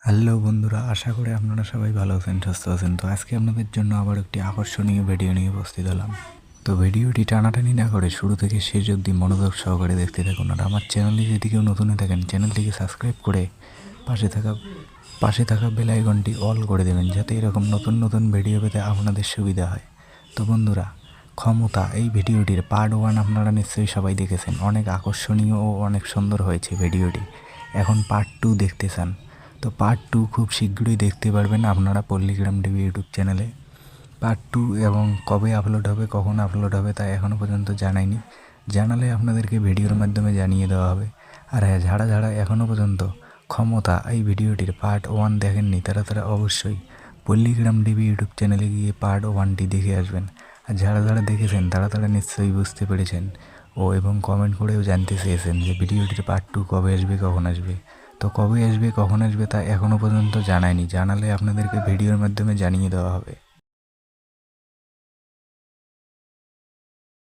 Hello বন্ধুরা, আশা করি আপনারা সবাই ভালো আছেন, সুস্থ আছেন। তো আজকে আপনাদের জন্য আবার একটি আকর্ষণীয় ভিডিও নিয়ে উপস্থিত হলাম। তো ভিডিওটি টানাটানি না করে শুরু থেকে শেষ অবধি মনোযোগ সহকারে দেখতে থাকুন। আর আমার চ্যানেলে যদি কেউ নতুন হয়ে থাকেন, চ্যানেলটিকে সাবস্ক্রাইব করে পাশে থাকা বেল আইকনটি অল করে দেবেন, যাতে এরকম নতুন নতুন ভিডিও পেতে আপনাদের সুবিধা হয়। তো বন্ধুরা, ক্ষমতা এই ভিডিওটির পার্ট 1 আপনারা নিশ্চয়ই সবাই দেখেছেন। অনেক আকর্ষণীয় ও অনেক সুন্দর হয়েছে ভিডিওটি। এখন পার্ট 2 দেখতে চান, তো পার্ট 2 খুব শীঘ্রই দেখতে পারবেন আপনারা পল্লীগ্রাম টিভি ইউটিউব চ্যানেলে। পার্ট 2 এবং কবে আপলোড হবে, কখন আপলোড হবে তা এখনও পর্যন্ত জানায়নি। জানালে আপনাদেরকে ভিডিওর মাধ্যমে জানিয়ে দেওয়া হবে। আর হ্যাঁ, যারা এখনও পর্যন্ত ক্ষমতা এই ভিডিওটির পার্ট 1 দেখেননি, তারা অবশ্যই পল্লীগ্রাম টিভি ইউটিউব চ্যানেলে গিয়ে পার্ট 1টি দেখে আসবেন। আর যারা দেখেছেন তারা নিশ্চয়ই বুঝতে পেরেছেন এবং কমেন্ট করেও জানতে চেয়েছেন যে ভিডিওটির পার্ট 2 কবে আসবে, কখন আসবে। তো কবে আসবে, কখন আসবে তা এখনও পর্যন্ত জানায়নি। জানালে আপনাদেরকে ভিডিওর মাধ্যমে জানিয়ে দেওয়া হবে।